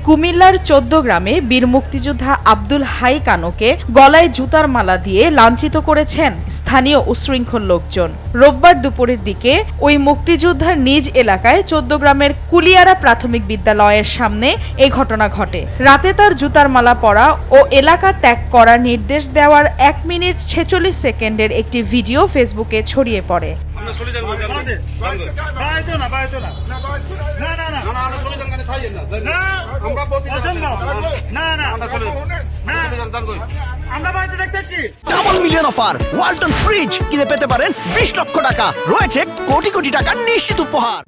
কুমিল্লার ১৪ গ্রামে বীর মুক্তিযোদ্ধা আব্দুল হাই কানুকে গলায় জুতার মালা দিয়ে লাঞ্ছিত করেছেন স্থানীয় উশৃঙ্খল লোকজন। রোববার দুপুরের দিকে ওই মুক্তিযোদ্ধার নিজ এলাকায় ১৪ গ্রামের কুলিয়ারা প্রাথমিক বিদ্যালয়ের সামনে এই ঘটনা ঘটে। রাতে তার জুতার মালা পরা ও এলাকা ত্যাগ করার নির্দেশ দেওয়ার ১ মিনিট ৪৬ সেকেন্ডের একটি ভিডিও ফেসবুকে ছড়িয়ে পড়ে। Double million offer Walton fridge কিনে পেতে পারেন ২০ লক্ষ টাকা, রয়েছে কোটি কোটি টাকার নিশ্চিত উপহার।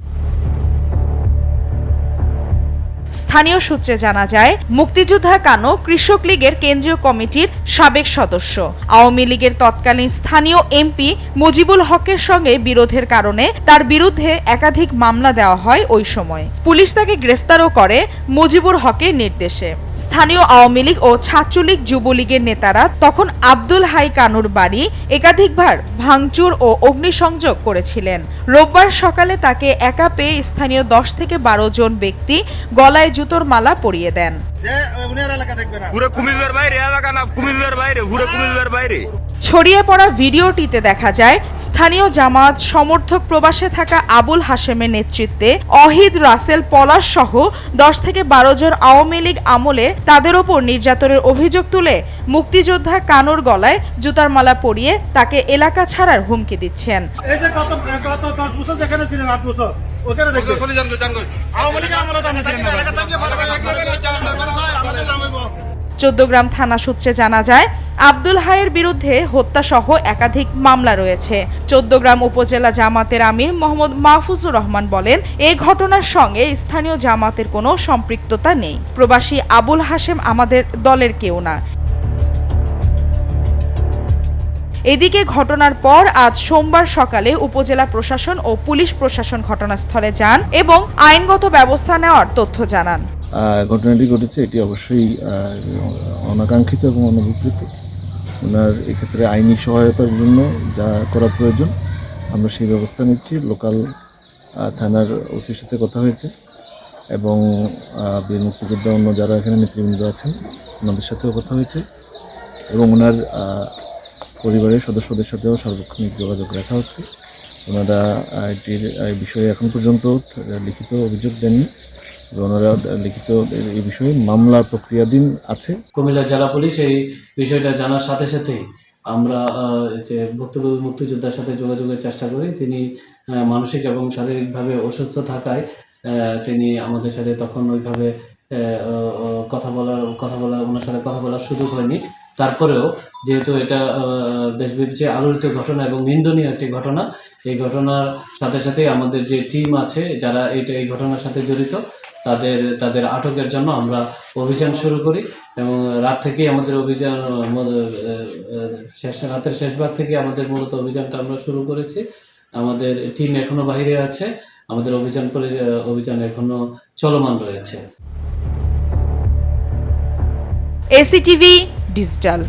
স্থানীয় সূত্রে জানা যায়, মুক্তিযোদ্ধা কানু কৃষক লীগের কেন্দ্রীয় কমিটির সাবেক সদস্য। আওয়ামী লীগের তৎকালীন স্থানীয় এমপি মুজিবুল হকের সঙ্গে বিরোধের কারণে তার বিরুদ্ধে একাধিক মামলা দেওয়া হয় ওই সময়। পুলিশ তাকে গ্রেফতারও করে মুজিবুল হকের নির্দেশে। স্থানীয় আওয়ামী লীগ ও ছাত্রলীগ যুবলীগের নেতারা তখন আব্দুল হাই কানুর বাড়ি একাধিকবার ভাঙচুর ও অগ্নিসংযোগ করেছিলেন। রোববার সকালে তাকে একা পেয়ে স্থানীয় ১০ থেকে ১২ জন ব্যক্তি গলায় জুতোর মালা পরিয়ে দেন। ছড়িয়ে পড়া ভিডিওটিতে দেখা যায়, স্থানীয় জামায়াত সমর্থক প্রবাসে থাকা আবুল হাশেমের নেতৃত্বে অহিদ রাসেল পলাশ সহ ১০ থেকে ১২ জন আওয়ামী লীগ আমলে তাদের ওপর নির্যাতনের অভিযোগ তুলে মুক্তিযোদ্ধা কানুর গলায় জুতার মালা পরিয়ে তাকে এলাকা ছাড়ার হুমকি দিচ্ছেন। ১৪ গ্রাম থানা সূত্রে জানা যায়, আব্দুল হাইয়ের বিরুদ্ধে হত্যাসহ একাধিক মামলা রয়েছে। ১৪ গ্রাম উপজেলা জামাতের আমির মোহাম্মদ মাহফুজুর রহমান বলেন, এই ঘটনার সঙ্গে স্থানীয় জামাতের কোনো সম্পৃক্ততা নেই। প্রবাসী আবুল হাশেম আমাদের দলের কেউ না। এদিকে ঘটনার পর আজ সোমবার সকালে উপজেলা প্রশাসন ও পুলিশ প্রশাসন ঘটনাস্থলে যান এবং আইনগত ব্যবস্থা নেওয়ার তথ্য জানান। ঘটনাটি ঘটেছে, এটি অবশ্যই অনাকাঙ্ক্ষিত এবং অনভিপ্রেত। ওনার এক্ষেত্রে আইনি সহায়তার জন্য যা করা প্রয়োজন আমরা সেই ব্যবস্থা নিচ্ছি। লোকাল থানার ওসির সাথে কথা হয়েছে এবং বীর মুক্তিযোদ্ধা অন্য যারা এখানে নেতৃবৃন্দ আছেন ওনাদের সাথেও কথা হয়েছে এবং ওনার পরিবারের সদস্যদের সাথেও সার্বক্ষণিক যোগাযোগ রাখা হচ্ছে। ওনারা এটির বিষয়ে এখন পর্যন্ত লিখিত অভিযোগ দেননি। ওনারা লিখিত এই বিষয়ে মামলা প্রক্রিয়াধীন আছে। কুমিল্লা জেলা পুলিশ এই বিষয়টা জানার সাথে সাথেই আমরা যে ভুক্তভোগী মুক্তিযোদ্ধার সাথে যোগাযোগের চেষ্টা করি। তিনি মানসিক এবং শারীরিকভাবে অসুস্থ থাকায় তিনি আমাদের সাথে তখন ওইভাবে কথা বলার ওনার সাথে কথা বলার সুযোগ হয়নি। তারপরেও যেহেতু এটা দেশব্যাপী আলোড়িত ঘটনা এবং নিন্দনীয় একটি ঘটনা, এই ঘটনার সাথে সাথে আমাদের যে টিম আছে যারা এই ঘটনার সাথে জড়িত তাদের আটকের জন্য আমরা অভিযান শুরু করি এবং রাত থেকেই আমাদের অভিযান রাতের শেষ ভাগ থেকে আমাদের মূলত অভিযানটা আমরা শুরু করেছি। আমাদের টিম এখনো বাইরে আছে, আমাদের অভিযান এখনো চলমান রয়েছে। এসিটিভি ডিজিটাল।